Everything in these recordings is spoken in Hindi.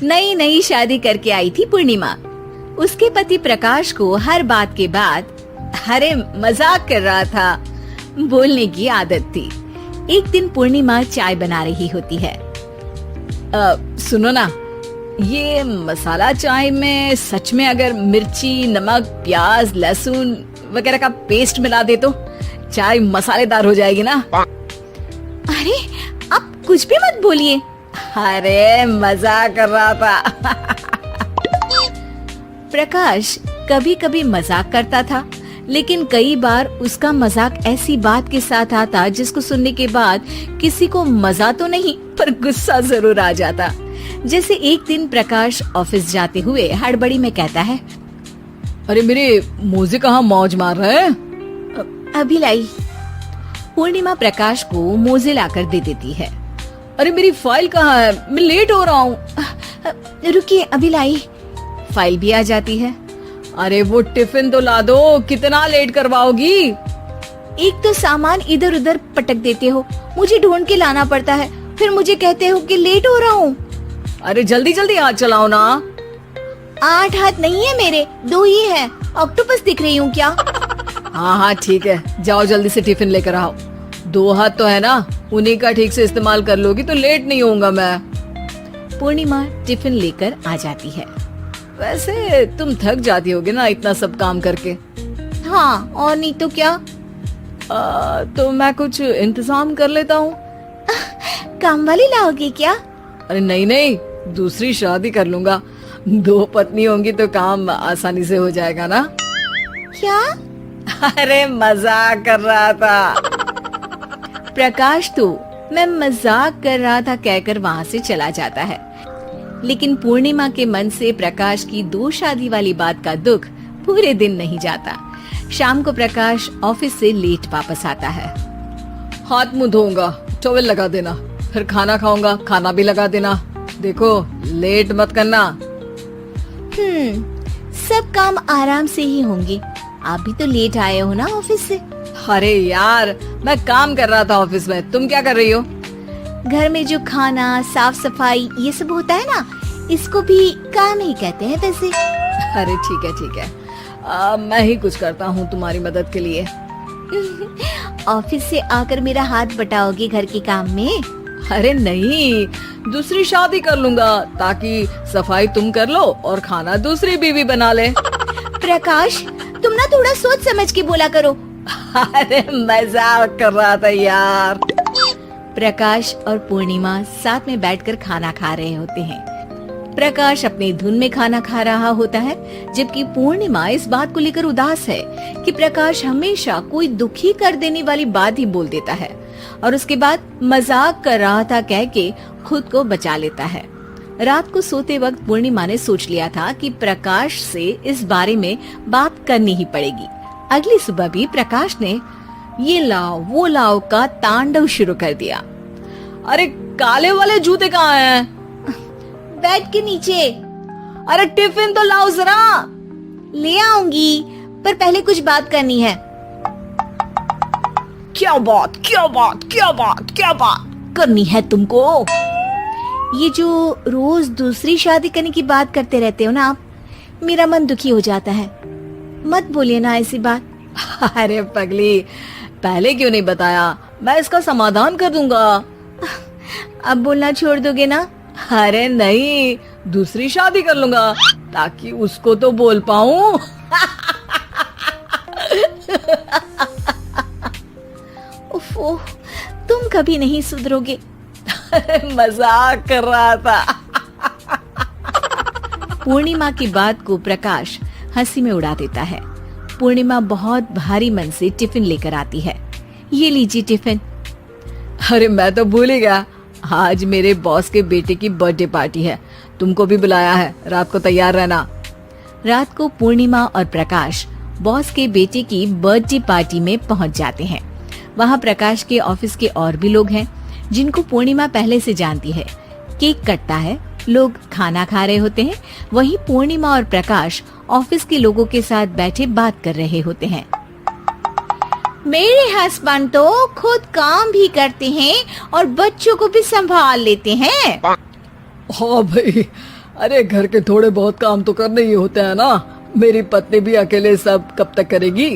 नई नई शादी करके आई थी पूर्णिमा। उसके पति प्रकाश को हर बात के बाद अरे मजाक कर रहा था बोलने की आदत थी। एक दिन पूर्णिमा चाय बना रही होती है। सुनो ना, ये मसाला चाय में सच में अगर मिर्ची, नमक, प्याज, लहसुन वगैरह का पेस्ट मिला दे तो चाय मसालेदार हो जाएगी ना। अरे आप कुछ भी मत बोलिए। अरे मजाक कर रहा था। प्रकाश कभी कभी मजाक करता था, लेकिन कई बार उसका मजाक ऐसी बात के साथ आता जिसको सुनने के बाद किसी को मजा तो नहीं पर गुस्सा जरूर आ जाता। जैसे एक दिन प्रकाश ऑफिस जाते हुए हड़बड़ी में कहता है, अरे मेरे मोजे कहाँ मौज मार रहे हैं? अभी लाई। पूर्णिमा प्रकाश को मोजे लाकर दे देती है। अरे मेरी फाइल कहाँ है? मैं लेट हो रहा हूँ। रुकिए अभी लाई। फाइल भी आ जाती है। अरे वो टिफिन तो ला दो, कितना लेट करवाओगी? एक तो सामान इधर उधर पटक देते हो, मुझे ढूंढ के लाना पड़ता है, फिर मुझे कहते हो कि लेट हो रहा हूँ। अरे जल्दी जल्दी हाथ चलाओ ना। 8 हाथ नहीं है मेरे, 2 ही है। ऑक्टोपस दिख रही हूँ क्या? हाँ हाँ ठीक है, जाओ जल्दी से टिफिन लेकर आओ। 2 हाथ तो है ना, उन्हीं का ठीक से इस्तेमाल कर लोगी तो लेट नहीं होऊंगा मैं। पूर्णिमा टिफिन लेकर आ जाती है। वैसे तुम थक जाती होगी ना इतना सब काम करके। हाँ और नहीं तो क्या। तो मैं कुछ इंतजाम कर लेता हूँ। काम वाली लाओगे क्या? अरे नहीं नहीं, दूसरी शादी कर लूंगा। 2 पत्नी होंगी तो काम आसानी से हो जाएगा ना। क्या? अरे मजाक कर रहा था। प्रकाश तो मैं मजाक कर रहा था कहकर वहाँ से चला जाता है। लेकिन पूर्णिमा के मन से प्रकाश की 2 शादी वाली बात का दुख पूरे दिन नहीं जाता। शाम को प्रकाश ऑफिस से लेट वापस आता है। हाथ मुंह धोऊंगा, टॉवेल लगा देना, फिर खाना खाऊंगा, खाना भी लगा देना। देखो लेट मत करना। सब काम आराम से ही होंगे। आप भी तो लेट आए हो ना ऑफिस से। अरे यार मैं काम कर रहा था ऑफिस में, तुम क्या कर रही हो? घर में जो खाना, साफ सफाई ये सब होता है ना, इसको भी काम ही कहते हैं वैसे। अरे ठीक है, मैं ही कुछ करता हूँ तुम्हारी मदद के लिए। ऑफिस से आकर मेरा हाथ बटाओगे घर के काम में? अरे नहीं, दूसरी शादी कर लूंगा ताकि सफाई तुम कर लो और खाना दूसरी बीवी बना ले। प्रकाश तुम ना थोड़ा सोच समझ के बोला करो। अरे मजाक कर रहा था यार। प्रकाश और पूर्णिमा साथ में बैठकर खाना खा रहे होते हैं। प्रकाश अपनी धुन में खाना खा रहा होता है, जबकि पूर्णिमा इस बात को लेकर उदास है कि प्रकाश हमेशा कोई दुखी कर देने वाली बात ही बोल देता है और उसके बाद मजाक कर रहा था कह के खुद को बचा लेता है। रात को सोते वक्त पूर्णिमा ने सोच लिया था कि प्रकाश से इस बारे में बात करनी ही पड़ेगी। अगली सुबह भी प्रकाश ने ये लाओ वो लाओ का तांडव शुरू कर दिया। अरे काले वाले जूते कहाँ हैं? बेड के नीचे। अरे टिफिन तो लाओ जरा। ले आऊंगी, पर पहले कुछ बात करनी है। क्या बात करनी है तुमको? ये जो रोज दूसरी शादी करने की बात करते रहते हो ना आप, मेरा मन दुखी हो जाता है। मत बोलिए ना ऐसी बात। अरे पगली, पहले क्यों नहीं बताया? मैं इसका समाधान कर दूंगा। अब बोलना छोड़ दोगे ना? अरे नहीं, दूसरी शादी कर लूंगा ताकि उसको तो बोल पाऊं। उफ़, तुम कभी नहीं सुधरोगे। मजाक कर रहा था। पूर्णिमा की बात को प्रकाश हंसी में उड़ा देता है। पूर्णिमा बहुत भारी मन से टिफिन लेकर आती है। ये लीजिए टिफिन। अरे मैं तो भूल ही गया, आज मेरे बॉस के बेटे की बर्थडे पार्टी है, तुमको भी बुलाया है, रात को तैयार रहना। रात को पूर्णिमा और प्रकाश बॉस के बेटे की बर्थडे पार्टी में पहुंच जाते हैं। वहां प्रकाश के ऑफिस के और भी लोग हैं जिनको पूर्णिमा पहले से जानती है। केक कटता है, लोग खाना खा रहे होते हैं। वहीं पूर्णिमा और प्रकाश ऑफिस के लोगों के साथ बैठे बात कर रहे होते हैं। मेरे हस्बैंड तो खुद काम भी करते हैं और बच्चों को भी संभाल लेते हैं। हाँ भाई, अरे घर के थोड़े बहुत काम तो करने ही होते हैं ना, मेरी पत्नी भी अकेले सब कब तक करेगी।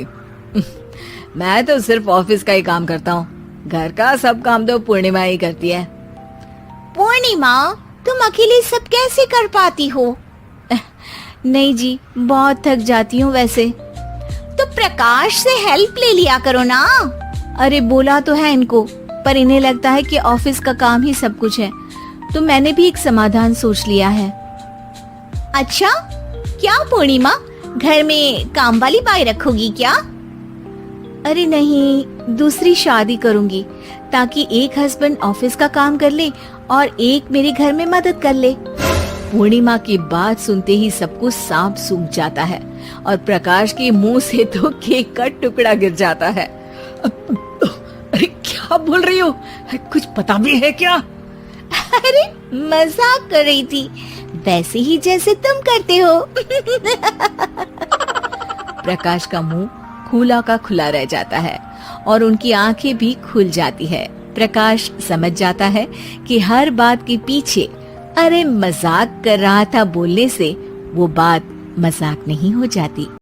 मैं तो सिर्फ ऑफिस का ही काम करता हूँ, घर का सब काम तो पूर्णिमा ही करती है। पूर्णिमा, तुम अकेले सब कैसे कर पाती हो? नहीं जी, बहुत थक जाती हूँ वैसे। तो प्रकाश से हेल्प ले लिया करो ना। अरे बोला तो है इनको, पर इन्हें लगता है कि ऑफिस का काम ही सब कुछ है, तो मैंने भी एक समाधान सोच लिया है। अच्छा, क्या पूर्णिमा, घर में काम वाली बाई रखोगी क्या? अरे नहीं, दूसरी शादी करूंगी ताकि एक हस्बैंड ऑफिस का काम कर ले और एक मेरे घर में मदद कर ले। पूर्णिमा की बात सुनते ही सबको सांप सूंघ जाता है और प्रकाश के मुंह से तो केक का टुकड़ा गिर जाता है। अरे क्या बोल रही हो, कुछ पता भी है क्या? अरे मजाक कर रही थी, वैसे ही जैसे तुम करते हो। प्रकाश का मुंह खुला का खुला रह जाता है और उनकी आंखें भी खुल जाती है। प्रकाश समझ जाता है कि हर बात के पीछे अरे मजाक कर रहा था बोलने से वो बात मजाक नहीं हो जाती।